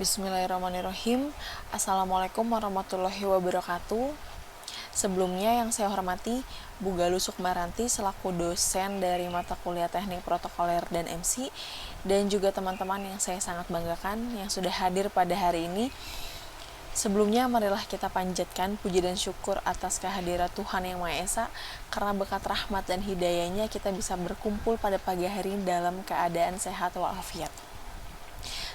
Bismillahirrahmanirrahim. Assalamualaikum warahmatullahi wabarakatuh. Sebelumnya yang saya hormati Bu Galuh Sukmaranti selaku dosen dari mata kuliah Teknik Protokoler dan MC, dan juga teman-teman yang saya sangat banggakan yang sudah hadir pada hari ini. Sebelumnya marilah kita panjatkan puji dan syukur atas kehadiran Tuhan Yang Maha Esa, karena berkat rahmat dan hidayahnya kita bisa berkumpul pada pagi hari ini dalam keadaan sehat walafiat.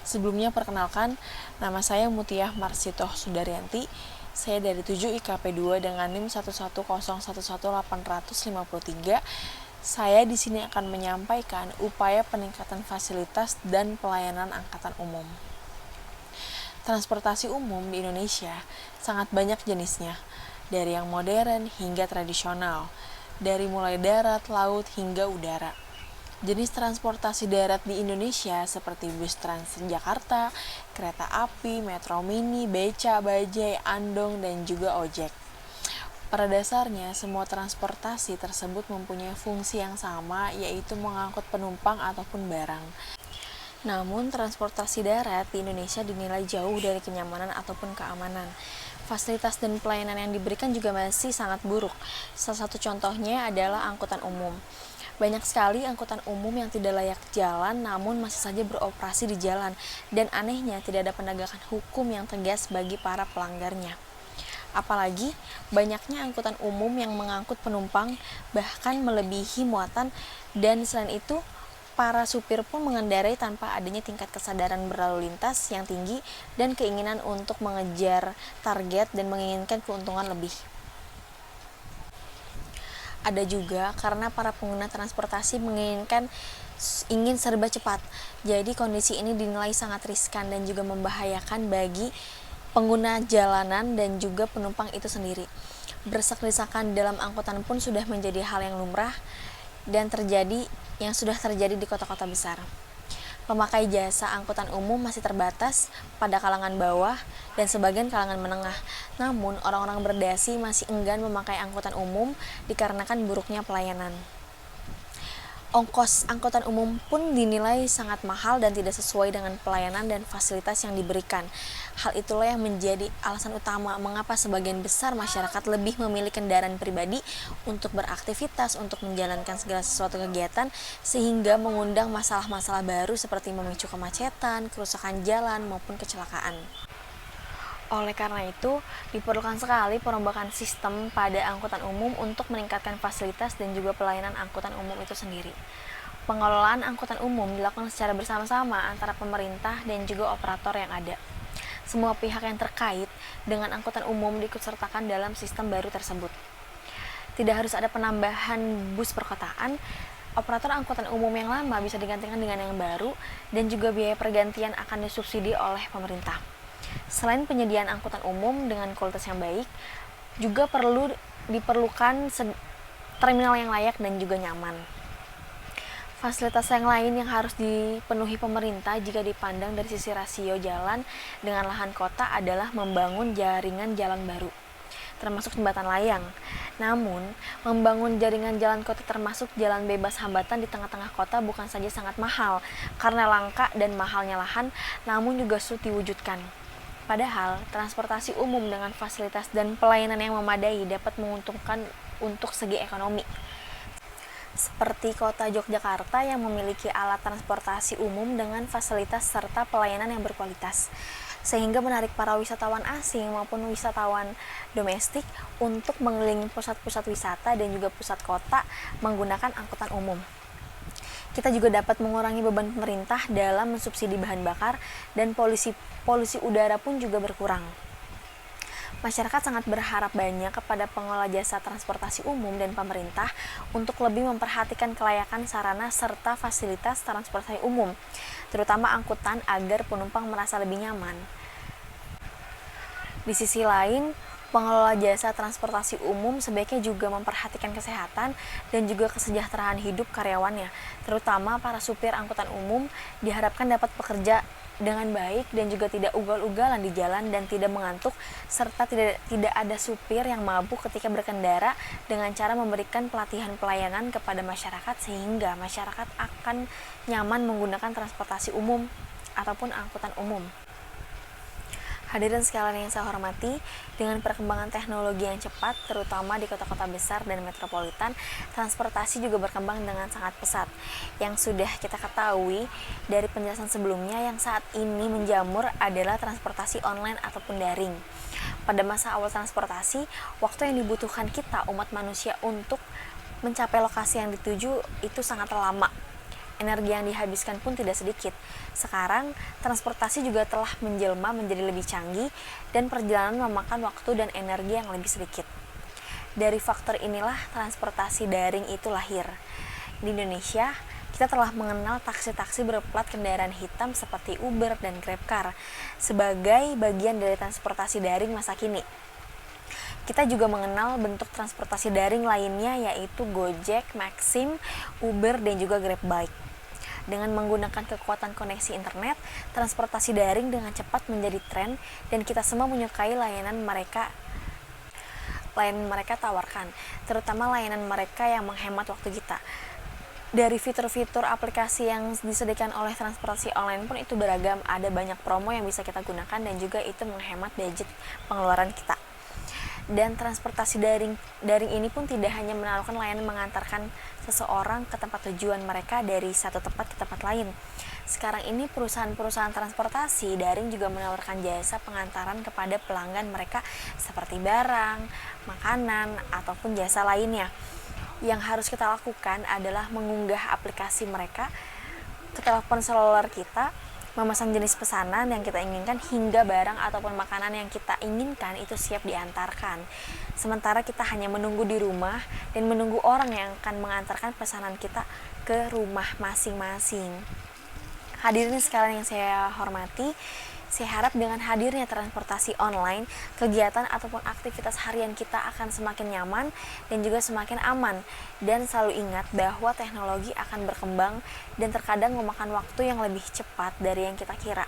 Sebelumnya perkenalkan, nama saya Mutiah Marsitoh Sudaryanti. Saya dari 7 IKP 2 dengan NIM 110118853. Saya di sini akan menyampaikan upaya peningkatan fasilitas dan pelayanan angkutan umum. Transportasi umum di Indonesia sangat banyak jenisnya, dari yang modern hingga tradisional, dari mulai darat, laut, hingga udara. Jenis transportasi darat di Indonesia seperti bus Transjakarta, kereta api, metro mini, beca, bajai, andong, dan juga ojek. Pada dasarnya, semua transportasi tersebut mempunyai fungsi yang sama, yaitu mengangkut penumpang ataupun barang. Namun, transportasi darat di Indonesia dinilai jauh dari kenyamanan ataupun keamanan. Fasilitas dan pelayanan yang diberikan juga masih sangat buruk. Salah satu contohnya adalah angkutan umum. Banyak sekali angkutan umum yang tidak layak jalan namun masih saja beroperasi di jalan, dan anehnya tidak ada penegakan hukum yang tegas bagi para pelanggarnya. Apalagi banyaknya angkutan umum yang mengangkut penumpang bahkan melebihi muatan, dan selain itu para supir pun mengendarai tanpa adanya tingkat kesadaran berlalu lintas yang tinggi dan keinginan untuk mengejar target dan menginginkan keuntungan lebih. Ada juga karena para pengguna transportasi ingin serba cepat. Jadi kondisi ini dinilai sangat riskan dan juga membahayakan bagi pengguna jalanan dan juga penumpang itu sendiri. Berdesak-desakan dalam angkutan pun sudah menjadi hal yang lumrah dan sudah terjadi di kota-kota besar. Pemakai jasa angkutan umum masih terbatas pada kalangan bawah dan sebagian kalangan menengah. Namun, orang-orang berdasi masih enggan memakai angkutan umum dikarenakan buruknya pelayanan. Ongkos angkutan umum pun dinilai sangat mahal dan tidak sesuai dengan pelayanan dan fasilitas yang diberikan. Hal itulah yang menjadi alasan utama mengapa sebagian besar masyarakat lebih memilih kendaraan pribadi untuk beraktivitas, untuk menjalankan segala sesuatu kegiatan, sehingga mengundang masalah-masalah baru seperti memicu kemacetan, kerusakan jalan, maupun kecelakaan. Oleh karena itu, diperlukan sekali perombakan sistem pada angkutan umum untuk meningkatkan fasilitas dan juga pelayanan angkutan umum itu sendiri. Pengelolaan angkutan umum dilakukan secara bersama-sama antara pemerintah dan juga operator yang ada. Semua pihak yang terkait dengan angkutan umum diikutsertakan dalam sistem baru tersebut. Tidak harus ada penambahan bus perkotaan, operator angkutan umum yang lama bisa digantikan dengan yang baru, dan juga biaya pergantian akan disubsidi oleh pemerintah. Selain penyediaan angkutan umum dengan kualitas yang baik, juga diperlukan terminal yang layak dan juga nyaman. Fasilitas yang lain yang harus dipenuhi pemerintah jika dipandang dari sisi rasio jalan dengan lahan kota adalah membangun jaringan jalan baru, termasuk jembatan layang. Namun, membangun jaringan jalan kota termasuk jalan bebas hambatan di tengah-tengah kota bukan saja sangat mahal karena langka dan mahalnya lahan, namun juga sulit diwujudkan. Padahal, transportasi umum dengan fasilitas dan pelayanan yang memadai dapat menguntungkan untuk segi ekonomi. Seperti kota Yogyakarta yang memiliki alat transportasi umum dengan fasilitas serta pelayanan yang berkualitas, sehingga menarik para wisatawan asing maupun wisatawan domestik untuk mengelilingi pusat-pusat wisata dan juga pusat kota menggunakan angkutan umum. Kita juga dapat mengurangi beban pemerintah dalam mensubsidi bahan bakar, dan polusi udara pun juga berkurang. Masyarakat sangat berharap banyak kepada pengelola jasa transportasi umum dan pemerintah untuk lebih memperhatikan kelayakan sarana serta fasilitas transportasi umum, terutama angkutan, agar penumpang merasa lebih nyaman. Di sisi lain, pengelola jasa transportasi umum sebaiknya juga memperhatikan kesehatan dan juga kesejahteraan hidup karyawannya, terutama para supir angkutan umum diharapkan dapat bekerja dengan baik dan juga tidak ugal-ugalan di jalan dan tidak mengantuk, serta tidak ada supir yang mabuk ketika berkendara, dengan cara memberikan pelatihan pelayanan kepada masyarakat sehingga masyarakat akan nyaman menggunakan transportasi umum ataupun angkutan umum. Hadirin sekalian yang saya hormati, dengan perkembangan teknologi yang cepat, terutama di kota-kota besar dan metropolitan, transportasi juga berkembang dengan sangat pesat. Yang sudah kita ketahui dari penjelasan sebelumnya, yang saat ini menjamur adalah transportasi online ataupun daring. Pada masa awal transportasi, waktu yang dibutuhkan kita umat manusia untuk mencapai lokasi yang dituju itu sangat lama. Energi yang dihabiskan pun tidak sedikit. Sekarang, transportasi juga telah menjelma menjadi lebih canggih dan perjalanan memakan waktu dan energi yang lebih sedikit. Dari faktor inilah transportasi daring itu lahir. Di Indonesia, kita telah mengenal taksi-taksi berplat kendaraan hitam seperti Uber dan GrabCar sebagai bagian dari transportasi daring masa kini. Kita juga mengenal bentuk transportasi daring lainnya yaitu Gojek, Maxim, Uber, dan juga GrabBike. Dengan menggunakan kekuatan koneksi internet, transportasi daring dengan cepat menjadi tren dan kita semua menyukai layanan mereka tawarkan, terutama layanan mereka yang menghemat waktu kita. Dari fitur-fitur aplikasi yang disediakan oleh transportasi online pun itu beragam, ada banyak promo yang bisa kita gunakan dan juga itu menghemat budget pengeluaran kita. Dan transportasi daring ini pun tidak hanya menawarkan layanan mengantarkan seseorang ke tempat tujuan mereka dari satu tempat ke tempat lain. Sekarang ini perusahaan-perusahaan transportasi daring juga menawarkan jasa pengantaran kepada pelanggan mereka seperti barang, makanan, ataupun jasa lainnya. Yang harus kita lakukan adalah mengunggah aplikasi mereka ke telepon seluler kita, memesan jenis pesanan yang kita inginkan hingga barang ataupun makanan yang kita inginkan itu siap diantarkan. Sementara kita hanya menunggu di rumah dan menunggu orang yang akan mengantarkan pesanan kita ke rumah masing-masing. Hadirin sekalian yang saya hormati, saya harap dengan hadirnya transportasi online, kegiatan ataupun aktivitas harian kita akan semakin nyaman dan juga semakin aman. Dan selalu ingat bahwa teknologi akan berkembang dan terkadang memakan waktu yang lebih cepat dari yang kita kira.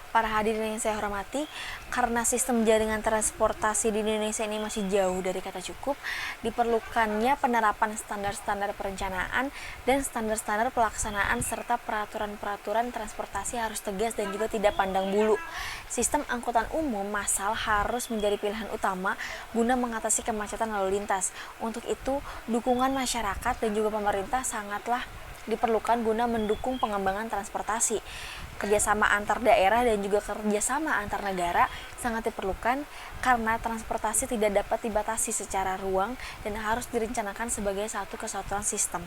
Para hadirin yang saya hormati, karena sistem jaringan transportasi di Indonesia ini masih jauh dari kata cukup, diperlukannya penerapan standar-standar perencanaan dan standar-standar pelaksanaan serta peraturan-peraturan transportasi harus tegas dan juga tidak pandang bulu. Sistem angkutan umum massal harus menjadi pilihan utama guna mengatasi kemacetan lalu lintas. Untuk itu, dukungan masyarakat dan juga pemerintah sangatlah diperlukan guna mendukung pengembangan transportasi. Kerjasama antar daerah dan juga kerjasama antar negara sangat diperlukan karena transportasi tidak dapat dibatasi secara ruang dan harus direncanakan sebagai satu kesatuan sistem.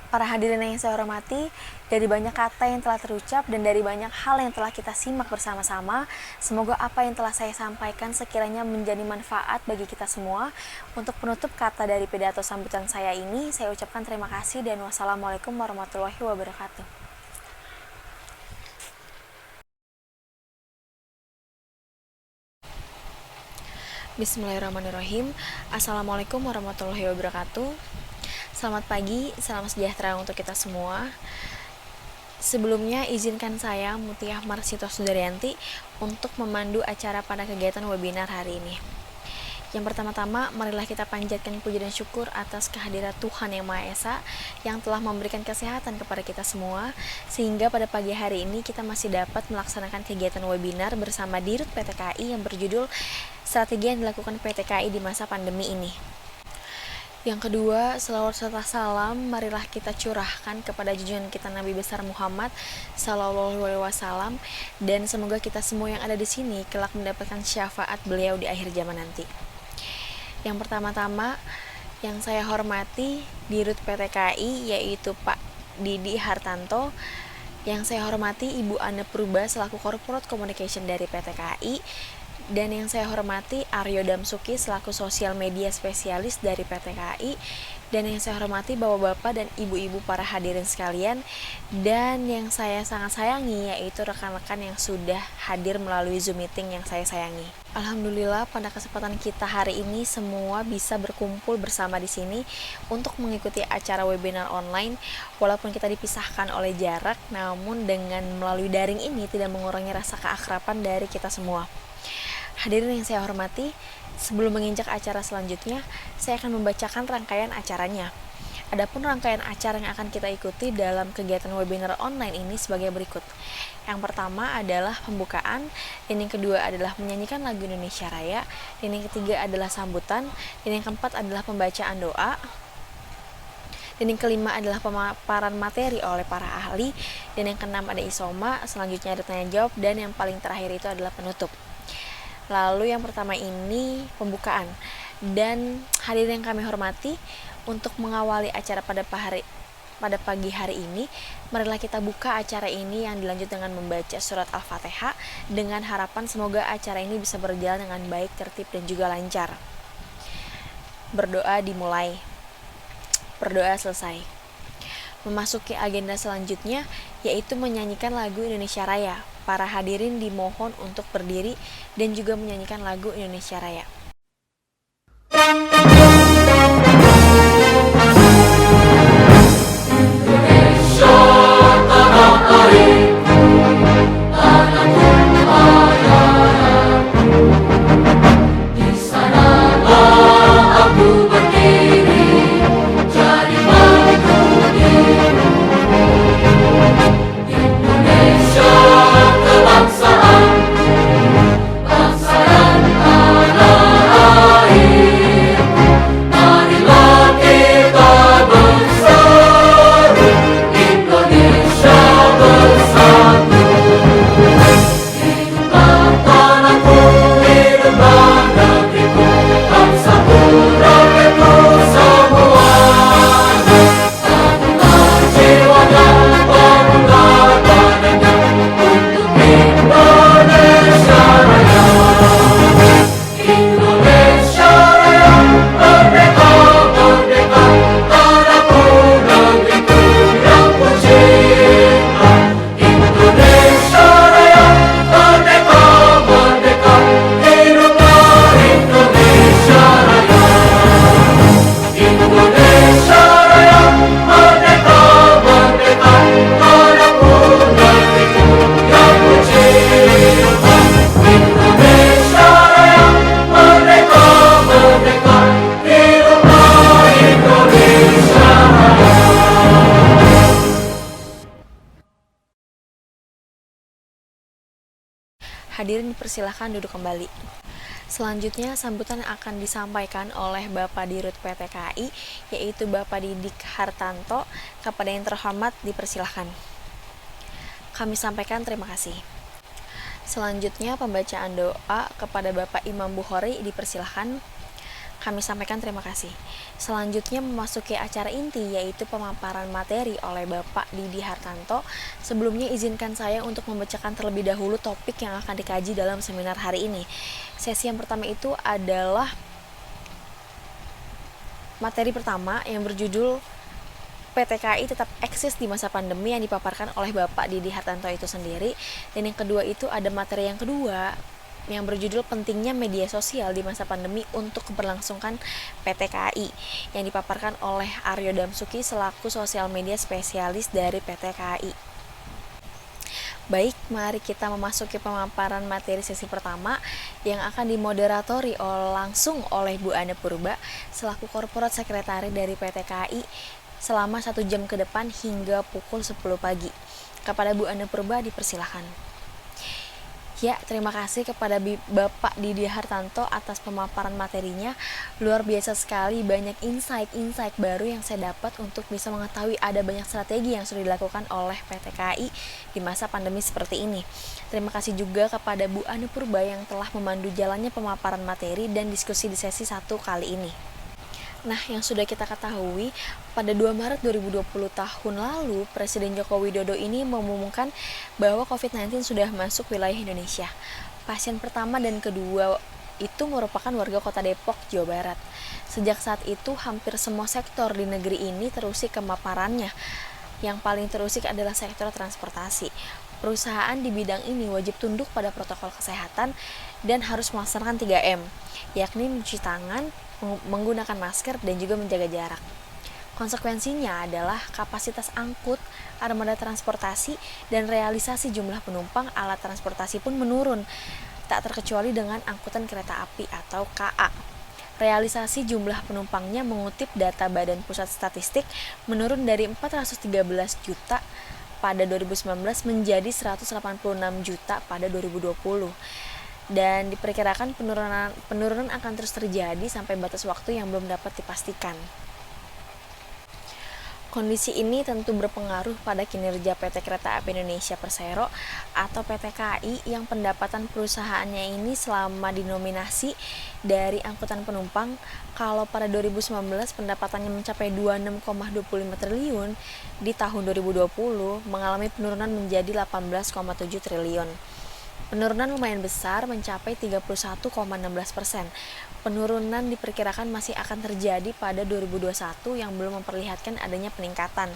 Para hadirin yang saya hormati, dari banyak kata yang telah terucap dan dari banyak hal yang telah kita simak bersama-sama, semoga apa yang telah saya sampaikan sekiranya menjadi manfaat bagi kita semua. Untuk penutup kata dari pidato sambutan saya ini, saya ucapkan terima kasih dan wassalamualaikum warahmatullahi wabarakatuh. Bismillahirrahmanirrahim. Assalamualaikum warahmatullahi wabarakatuh. Selamat pagi, salam sejahtera untuk kita semua. Sebelumnya izinkan saya Mutiah Marsito Sundaryanti untuk memandu acara pada kegiatan webinar hari ini. Yang pertama-tama, marilah kita panjatkan puji dan syukur atas kehadiran Tuhan Yang Maha Esa yang telah memberikan kesehatan kepada kita semua, sehingga pada pagi hari ini kita masih dapat melaksanakan kegiatan webinar bersama Dirut PT KAI yang berjudul Strategi yang dilakukan PT KAI di masa pandemi ini. Yang kedua, selawat serta salam marilah kita curahkan kepada junjungan kita Nabi besar Muhammad Sallallahu Alaihi Wasallam, dan semoga kita semua yang ada di sini kelak mendapatkan syafaat beliau di akhir zaman nanti. Yang pertama-tama yang saya hormati Dirut PT KAI yaitu Pak Didi Hartanto, yang saya hormati Ibu Ana Purba selaku Corporate Communication dari PT KAI, dan yang saya hormati Aryo Damsuki selaku sosial media spesialis dari PT KAI, dan yang saya hormati bapak-bapak dan ibu-ibu para hadirin sekalian, dan yang saya sangat sayangi yaitu rekan-rekan yang sudah hadir melalui Zoom meeting yang saya sayangi. Alhamdulillah pada kesempatan kita hari ini semua bisa berkumpul bersama di sini untuk mengikuti acara webinar online, walaupun kita dipisahkan oleh jarak, namun dengan melalui daring ini tidak mengurangi rasa keakraban dari kita semua. Hadirin yang saya hormati, sebelum menginjak acara selanjutnya, saya akan membacakan rangkaian acaranya. Adapun rangkaian acara yang akan kita ikuti dalam kegiatan webinar online ini sebagai berikut. Yang pertama adalah pembukaan, dan yang kedua adalah menyanyikan lagu Indonesia Raya, dan yang ketiga adalah sambutan, dan yang keempat adalah pembacaan doa, dan yang kelima adalah pemaparan materi oleh para ahli, dan yang keenam ada isoma, selanjutnya ada tanya jawab, dan yang paling terakhir itu adalah penutup. Lalu yang pertama ini pembukaan, dan hadirin yang kami hormati, untuk mengawali acara pada pagi hari ini, marilah kita buka acara ini yang dilanjut dengan membaca surat Al-Fatihah dengan harapan semoga acara ini bisa berjalan dengan baik, tertib, dan juga lancar. Berdoa dimulai. Berdoa selesai. Memasuki agenda selanjutnya, yaitu menyanyikan lagu Indonesia Raya. Para hadirin dimohon untuk berdiri dan juga menyanyikan lagu Indonesia Raya. Hadirin dipersilahkan duduk kembali. Selanjutnya, sambutan akan disampaikan oleh Bapak Dirut PT KAI, yaitu Bapak Didik Hartanto. Kepada yang terhormat, dipersilahkan. Kami sampaikan terima kasih. Selanjutnya, pembacaan doa kepada Bapak Imam Bukhari, dipersilahkan. Kami sampaikan terima kasih. Selanjutnya memasuki acara inti, yaitu pemaparan materi oleh Bapak Didi Hartanto. Sebelumnya izinkan saya untuk membacakan terlebih dahulu topik yang akan dikaji dalam seminar hari ini. Sesi yang pertama itu adalah materi pertama yang berjudul PT KAI tetap eksis di masa pandemi, yang dipaparkan oleh Bapak Didi Hartanto itu sendiri. Dan yang kedua itu ada materi yang kedua yang berjudul pentingnya media sosial di masa pandemi untuk keberlangsungan PT KAI, yang dipaparkan oleh Aryo Damsuki selaku sosial media spesialis dari PT KAI. Baik, mari kita memasuki pemaparan materi sesi pertama yang akan dimoderatori langsung oleh Bu Ana Purba selaku korporat sekretari dari PT KAI selama 1 jam ke depan hingga pukul 10 pagi. Kepada Bu Ana Purba dipersilahkan. Ya, terima kasih kepada Bapak Didi Hartanto atas pemaparan materinya. Luar biasa sekali, banyak insight baru yang saya dapat untuk bisa mengetahui ada banyak strategi yang sudah dilakukan oleh PT KAI di masa pandemi seperti ini. Terima kasih juga kepada Bu Ana Purba yang telah memandu jalannya pemaparan materi dan diskusi di sesi 1 kali ini. Nah, yang sudah kita ketahui, pada 2 Maret 2020 tahun lalu, Presiden Joko Widodo ini mengumumkan bahwa COVID-19 sudah masuk wilayah Indonesia. Pasien pertama dan kedua itu merupakan warga kota Depok, Jawa Barat. Sejak saat itu, hampir semua sektor di negeri ini terusik kemaparannya. Yang paling terusik adalah sektor transportasi. Perusahaan di bidang ini wajib tunduk pada protokol kesehatan dan harus melaksanakan 3M, yakni mencuci tangan, menggunakan masker, dan juga menjaga jarak. Konsekuensinya adalah kapasitas angkut, armada transportasi, dan realisasi jumlah penumpang alat transportasi pun menurun, tak terkecuali dengan angkutan kereta api atau KA. Realisasi jumlah penumpangnya mengutip data Badan Pusat Statistik menurun dari 413 juta pada 2019 menjadi 186 juta pada 2020. Dan diperkirakan penurunan akan terus terjadi sampai batas waktu yang belum dapat dipastikan. Kondisi ini tentu berpengaruh pada kinerja PT Kereta Api Indonesia Persero atau PT KAI yang pendapatan perusahaannya ini selama dinominasi dari angkutan penumpang. Kalau pada 2019 pendapatannya mencapai 26,25 triliun, di tahun 2020 mengalami penurunan menjadi 18,7 triliun. Penurunan lumayan besar mencapai 31,16%. Penurunan diperkirakan masih akan terjadi pada 2021 yang belum memperlihatkan adanya peningkatan.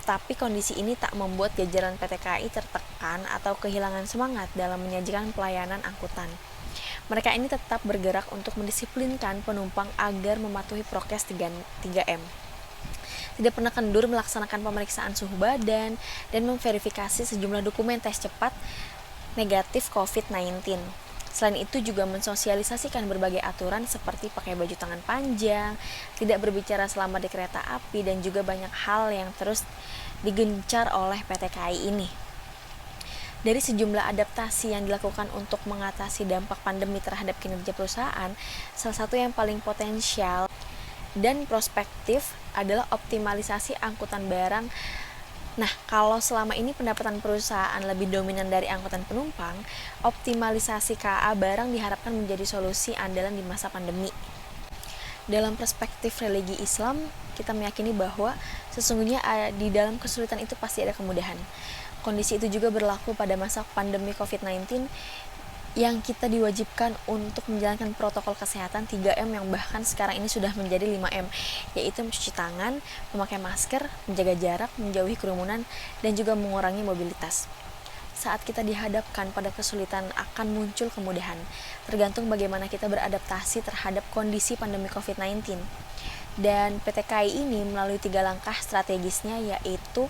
Tapi kondisi ini tak membuat jajaran PT KAI tertekan atau kehilangan semangat dalam menyajikan pelayanan angkutan. Mereka ini tetap bergerak untuk mendisiplinkan penumpang agar mematuhi prokes 3M. Tidak pernah kendur melaksanakan pemeriksaan suhu badan dan memverifikasi sejumlah dokumen tes cepat negatif COVID-19. Selain itu juga mensosialisasikan berbagai aturan seperti pakai baju tangan panjang, tidak berbicara selama di kereta api, dan juga banyak hal yang terus digencar oleh PT KAI ini. Dari sejumlah adaptasi yang dilakukan untuk mengatasi dampak pandemi terhadap kinerja perusahaan, salah satu yang paling potensial dan prospektif adalah optimalisasi angkutan barang. Nah, kalau selama ini pendapatan perusahaan lebih dominan dari angkutan penumpang, optimalisasi KA barang diharapkan menjadi solusi andalan di masa pandemi. Dalam perspektif religi Islam, kita meyakini bahwa sesungguhnya di dalam kesulitan itu pasti ada kemudahan. Kondisi itu juga berlaku pada masa pandemi COVID-19 yang kita diwajibkan untuk menjalankan protokol kesehatan 3M yang bahkan sekarang ini sudah menjadi 5M, yaitu mencuci tangan, memakai masker, menjaga jarak, menjauhi kerumunan, dan juga mengurangi mobilitas. Saat kita dihadapkan pada kesulitan akan muncul kemudahan, tergantung bagaimana kita beradaptasi terhadap kondisi pandemi COVID-19. Dan PT KAI ini melalui 3 langkah strategisnya, yaitu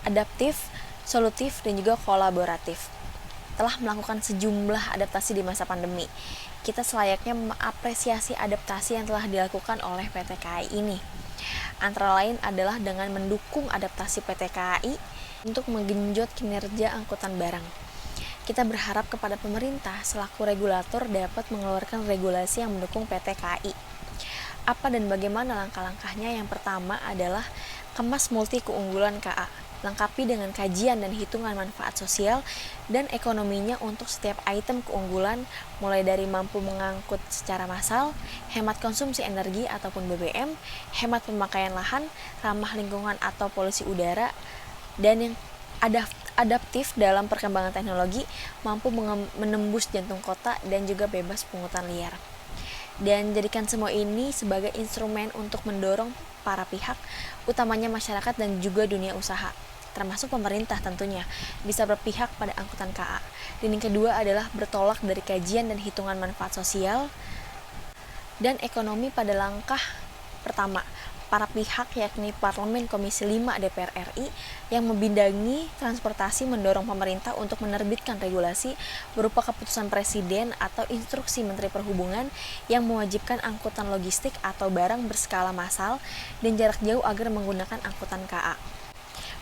adaptif, solutif, dan juga kolaboratif. Telah melakukan sejumlah adaptasi di masa pandemi. Kita selayaknya mengapresiasi adaptasi yang telah dilakukan oleh PT KAI ini. Antara lain adalah dengan mendukung adaptasi PT KAI untuk menggenjot kinerja angkutan barang. Kita berharap kepada pemerintah selaku regulator dapat mengeluarkan regulasi yang mendukung PT KAI. Apa dan bagaimana langkah-langkahnya? Yang pertama adalah kemas multi keunggulan KA. Lengkapi dengan kajian dan hitungan manfaat sosial dan ekonominya untuk setiap item keunggulan, mulai dari mampu mengangkut secara massal, hemat konsumsi energi ataupun BBM, hemat pemakaian lahan, ramah lingkungan atau polusi udara, dan yang adaptif dalam perkembangan teknologi, mampu menembus jantung kota dan juga bebas pungutan liar. Dan jadikan semua ini sebagai instrumen untuk mendorong para pihak, utamanya masyarakat dan juga dunia usaha, termasuk pemerintah tentunya, bisa berpihak pada angkutan KA. Dan yang kedua adalah bertolak dari kajian dan hitungan manfaat sosial dan ekonomi pada langkah pertama, para pihak yakni Parlemen Komisi 5 DPR RI yang membidangi transportasi mendorong pemerintah untuk menerbitkan regulasi berupa keputusan Presiden atau instruksi Menteri Perhubungan yang mewajibkan angkutan logistik atau barang berskala massal dan jarak jauh agar menggunakan angkutan KA.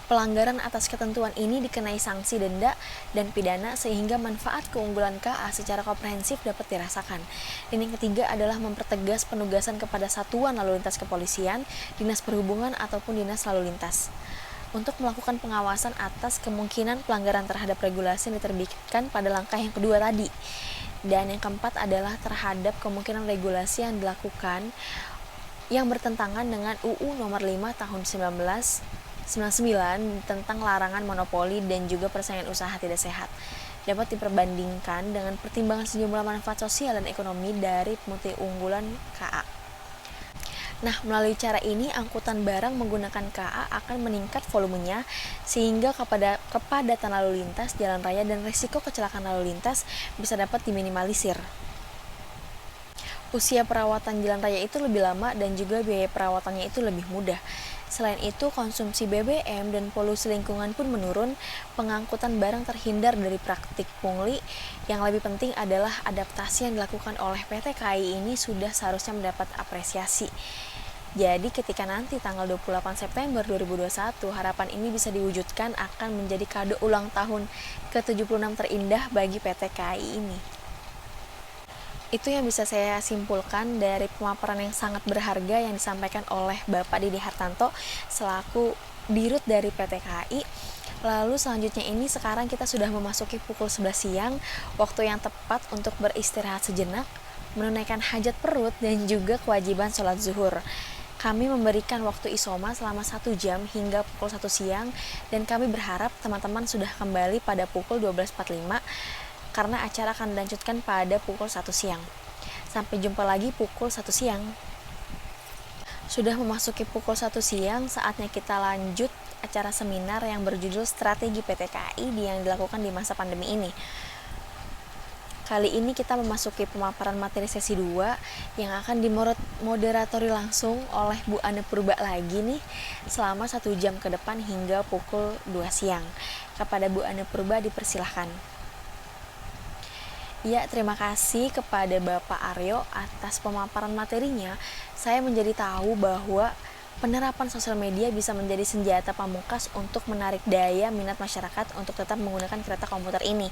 Pelanggaran atas ketentuan ini dikenai sanksi denda dan pidana sehingga manfaat keunggulan KA secara komprehensif dapat dirasakan. Dan yang ketiga adalah mempertegas penugasan kepada satuan lalu lintas kepolisian, dinas perhubungan ataupun dinas lalu lintas untuk melakukan pengawasan atas kemungkinan pelanggaran terhadap regulasi yang diterbitkan pada langkah yang kedua tadi. Dan yang keempat adalah terhadap kemungkinan regulasi yang dilakukan yang bertentangan dengan UU nomor 5 tahun 1999 tentang larangan monopoli dan juga persaingan usaha tidak sehat, dapat diperbandingkan dengan pertimbangan sejumlah manfaat sosial dan ekonomi dari multi unggulan KA. Nah, melalui cara ini angkutan barang menggunakan KA akan meningkat volumenya sehingga kepadatan lalu lintas jalan raya dan risiko kecelakaan lalu lintas bisa dapat diminimalisir. Usia perawatan jalan raya itu lebih lama dan juga biaya perawatannya itu lebih mudah. Selain itu, konsumsi BBM dan polusi lingkungan pun menurun, pengangkutan barang terhindar dari praktik pungli. Yang lebih penting adalah adaptasi yang dilakukan oleh PT KAI ini sudah seharusnya mendapat apresiasi. Jadi ketika nanti tanggal 28 September 2021, harapan ini bisa diwujudkan akan menjadi kado ulang tahun ke-76 terindah bagi PT KAI ini. Itu yang bisa saya simpulkan dari pemaparan yang sangat berharga yang disampaikan oleh Bapak Didi Hartanto selaku Dirut dari PT KAI. Lalu selanjutnya ini sekarang kita sudah memasuki pukul 11 siang, waktu yang tepat untuk beristirahat sejenak, menunaikan hajat perut dan juga kewajiban sholat zuhur. Kami memberikan waktu isoma selama 1 jam hingga pukul 1 siang dan kami berharap teman-teman sudah kembali pada pukul 12.45 karena acara akan dilanjutkan pada pukul 1 siang. Sampai jumpa lagi pukul 1 siang. Sudah memasuki pukul 1 siang, saatnya kita lanjut acara seminar yang berjudul Strategi PT KAI yang dilakukan di masa pandemi ini. Kali ini kita memasuki pemaparan materi sesi 2 yang akan dimoderatori langsung oleh Bu Ane Purba lagi nih selama 1 jam ke depan hingga pukul 2 siang. Kepada Bu Ane Purba dipersilahkan. Ya, terima kasih kepada Bapak Aryo atas pemaparan materinya. Saya menjadi tahu bahwa penerapan sosial media bisa menjadi senjata pamungkas untuk menarik daya minat masyarakat untuk tetap menggunakan kereta komuter ini.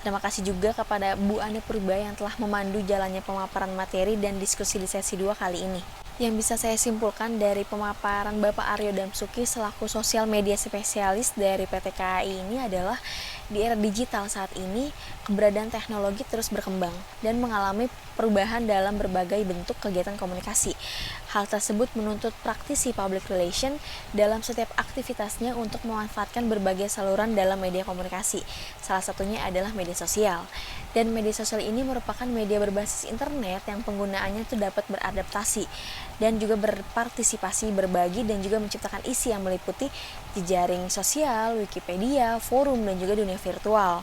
Terima kasih juga kepada Bu Ane Purba yang telah memandu jalannya pemaparan materi dan diskusi di sesi 2 kali ini. Yang bisa saya simpulkan dari pemaparan Bapak Aryo Damsuki selaku sosial media spesialis dari PT KAI ini adalah di era digital saat ini, keberadaan teknologi terus berkembang dan mengalami perubahan dalam berbagai bentuk kegiatan komunikasi. Hal tersebut menuntut praktisi public relation dalam setiap aktivitasnya untuk memanfaatkan berbagai saluran dalam media komunikasi. Salah satunya adalah media sosial. Dan media sosial ini merupakan media berbasis internet yang penggunaannya itu dapat beradaptasi dan juga berpartisipasi, berbagi, dan juga menciptakan isi yang meliputi jejaring sosial, Wikipedia, forum, dan juga dunia virtual.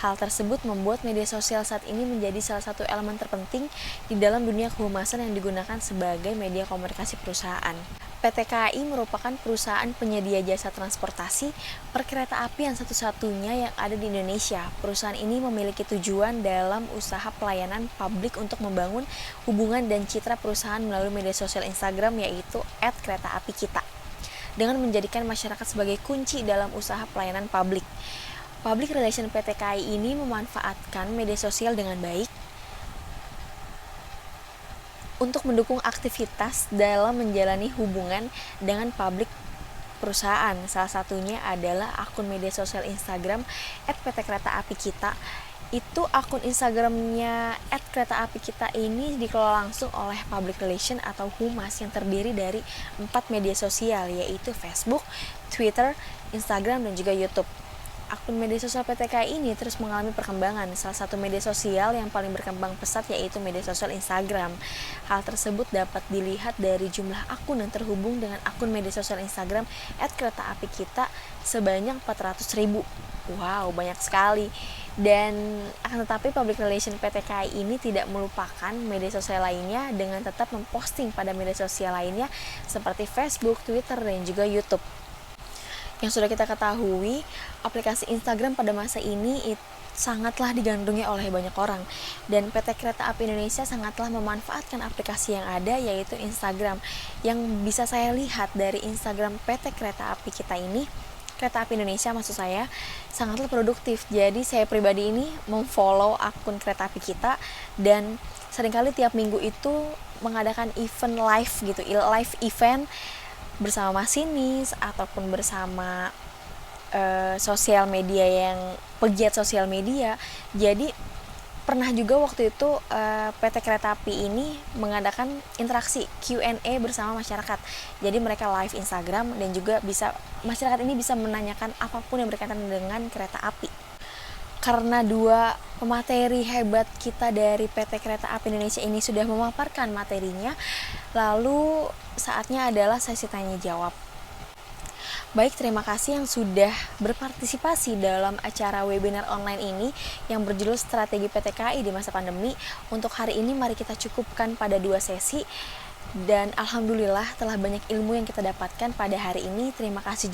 Hal tersebut membuat media sosial saat ini menjadi salah satu elemen terpenting di dalam dunia kehumasan yang digunakan sebagai media komunikasi perusahaan. PT KAI merupakan perusahaan penyedia jasa transportasi perkereta apian satu-satunya yang ada di Indonesia. Perusahaan ini memiliki tujuan dalam usaha pelayanan publik untuk membangun hubungan dan citra perusahaan melalui media sosial Instagram yaitu @keretaapi-kita dengan menjadikan masyarakat sebagai kunci dalam usaha pelayanan publik. Public Relation PT KAI ini memanfaatkan media sosial dengan baik untuk mendukung aktivitas dalam menjalani hubungan dengan publik perusahaan. Salah satunya adalah akun media sosial Instagram @pt-kereta-api-kita. Itu akun Instagramnya @kereta-api-kita ini dikelola langsung oleh Public Relation atau Humas yang terdiri dari 4 media sosial yaitu Facebook, Twitter, Instagram, dan juga YouTube. Akun media sosial PT KAI ini terus mengalami perkembangan. Salah satu media sosial yang paling berkembang pesat yaitu media sosial Instagram. Hal tersebut dapat dilihat dari jumlah akun yang terhubung dengan akun media sosial Instagram @kereta-api-kita sebanyak 400.000. Wow, banyak sekali. Dan akan tetapi Public Relation PT KAI ini tidak melupakan media sosial lainnya dengan tetap memposting pada media sosial lainnya seperti Facebook, Twitter, dan juga YouTube. Yang sudah kita ketahui, aplikasi Instagram pada masa ini sangatlah digandrungi oleh banyak orang. Dan PT Kereta Api Indonesia sangatlah memanfaatkan aplikasi yang ada yaitu Instagram. Yang bisa saya lihat dari Instagram PT Kereta Api kita ini, Kereta Api Indonesia maksud saya, sangatlah produktif. Jadi saya pribadi ini memfollow akun Kereta Api kita dan seringkali tiap minggu itu mengadakan event live gitu, live event bersama masinis ataupun bersama sosial media yang pegiat sosial media. Jadi pernah juga waktu itu PT Kereta Api ini mengadakan interaksi Q&A bersama masyarakat. Jadi mereka live Instagram dan juga masyarakat ini bisa menanyakan apapun yang berkaitan dengan kereta api. Karena 2 pemateri hebat kita dari PT Kereta Api Indonesia ini sudah memaparkan materinya, lalu saatnya adalah sesi tanya jawab. Baik, terima kasih yang sudah berpartisipasi dalam acara webinar online ini yang berjudul Strategi PT KAI di masa pandemi. Untuk hari ini mari kita cukupkan pada 2 sesi. Dan alhamdulillah telah banyak ilmu yang kita dapatkan pada hari ini. Terima kasih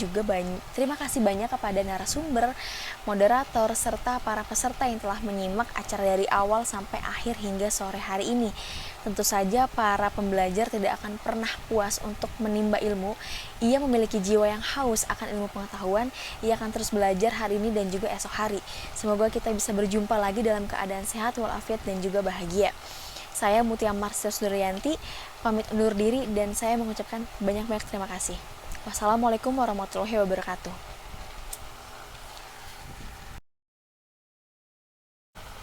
banyak kepada narasumber, moderator, serta para peserta yang telah menyimak acara dari awal sampai akhir hingga sore hari ini. Tentu saja para pembelajar tidak akan pernah puas untuk menimba ilmu. Ia memiliki jiwa yang haus akan ilmu pengetahuan. Ia akan terus belajar hari ini dan juga esok hari. Semoga kita bisa berjumpa lagi dalam keadaan sehat walafiat dan juga bahagia. Saya Mutia Marsya Sudriyanti, pamit undur diri dan saya mengucapkan banyak-banyak terima kasih. Wassalamualaikum warahmatullahi wabarakatuh.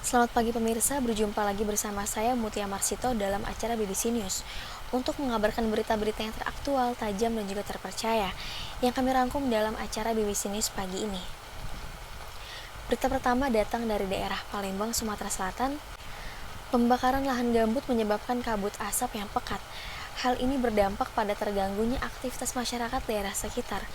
Selamat pagi pemirsa, berjumpa lagi bersama saya Mutia Marsito dalam acara BBC News untuk mengabarkan berita-berita yang teraktual, tajam dan juga terpercaya yang kami rangkum dalam acara BBC News pagi ini. Berita pertama datang dari daerah Palembang, Sumatera Selatan. Pembakaran lahan gambut menyebabkan kabut asap yang pekat. Hal ini berdampak pada terganggunya aktivitas masyarakat daerah sekitar.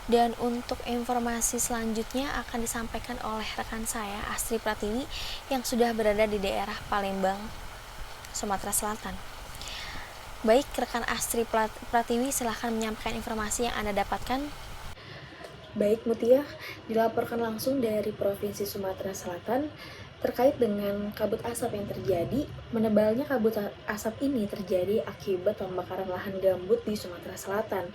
Dan untuk informasi selanjutnya akan disampaikan oleh rekan saya, Astri Pratiwi, yang sudah berada di daerah Palembang, Sumatera Selatan. Baik, rekan Astri Pratiwi, silahkan menyampaikan informasi yang Anda dapatkan. Baik Mutia, dilaporkan langsung dari Provinsi Sumatera Selatan terkait dengan kabut asap yang terjadi. Menebalnya kabut asap ini terjadi akibat pembakaran lahan gambut di Sumatera Selatan.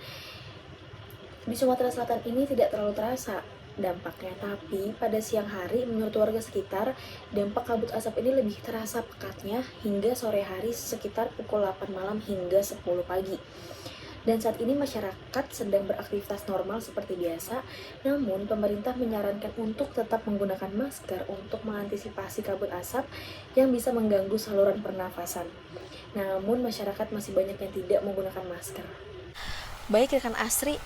Di Sumatera Selatan ini tidak terlalu terasa dampaknya, tapi pada siang hari menurut warga sekitar, dampak kabut asap ini lebih terasa pekatnya hingga sore hari sekitar pukul 8 malam hingga 10 pagi. Dan saat ini masyarakat sedang beraktivitas normal seperti biasa, namun pemerintah menyarankan untuk tetap menggunakan masker untuk mengantisipasi kabut asap yang bisa mengganggu saluran pernafasan. Namun masyarakat masih banyak yang tidak menggunakan masker. Baik rekan Astri,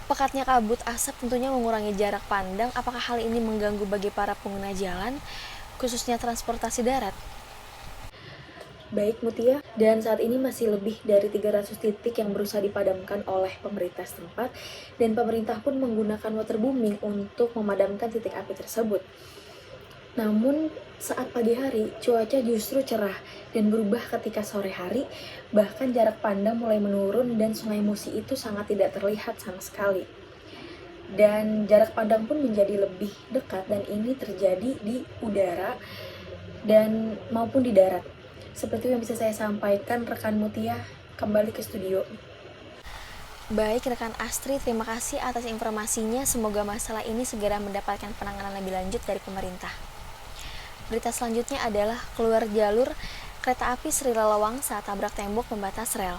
pekatnya kabut asap tentunya mengurangi jarak pandang. Apakah hal ini mengganggu bagi para pengguna jalan, khususnya transportasi darat? Baik Mutia, dan saat ini masih lebih dari 300 titik yang berusaha dipadamkan oleh pemerintah setempat, dan pemerintah pun menggunakan waterbooming untuk memadamkan titik api tersebut. Namun saat pagi hari cuaca justru cerah dan berubah ketika sore hari, bahkan jarak pandang mulai menurun dan Sungai Musi itu sangat tidak terlihat sama sekali. Dan jarak pandang pun menjadi lebih dekat, dan ini terjadi di udara dan maupun di darat. Seperti yang bisa saya sampaikan, rekan Mutia, kembali ke studio. Baik rekan Astri, terima kasih atas informasinya. Semoga masalah ini segera mendapatkan penanganan lebih lanjut dari pemerintah. Berita selanjutnya adalah keluar jalur kereta api Sri Lelawang saat tabrak tembok pembatas rel.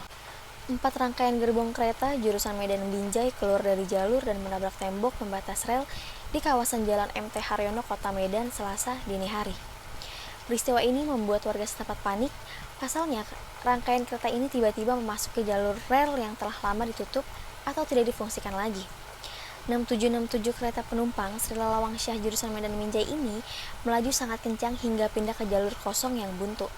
4 rangkaian gerbong kereta jurusan Medan Binjai keluar dari jalur dan menabrak tembok pembatas rel di kawasan Jalan MT Haryono, Kota Medan, Selasa dini hari. Peristiwa ini membuat warga setempat panik. Pasalnya, rangkaian kereta ini tiba-tiba memasuki jalur rel yang telah lama ditutup atau tidak difungsikan lagi. 6767 kereta penumpang Sri Lelawang Syah jurusan Medan Binjai ini melaju sangat kencang hingga pindah ke jalur kosong yang buntu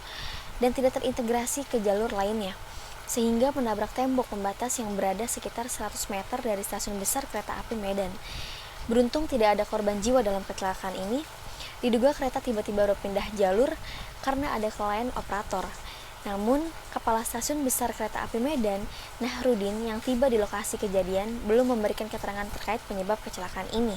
dan tidak terintegrasi ke jalur lainnya, sehingga menabrak tembok pembatas yang berada sekitar 100 meter dari stasiun besar kereta api Medan. Beruntung tidak ada korban jiwa dalam kecelakaan ini. Diduga kereta tiba-tiba berpindah jalur karena ada kelalaian operator. Namun, Kepala Stasiun Besar Kereta Api Medan, Nahrudin, yang tiba di lokasi kejadian belum memberikan keterangan terkait penyebab kecelakaan ini.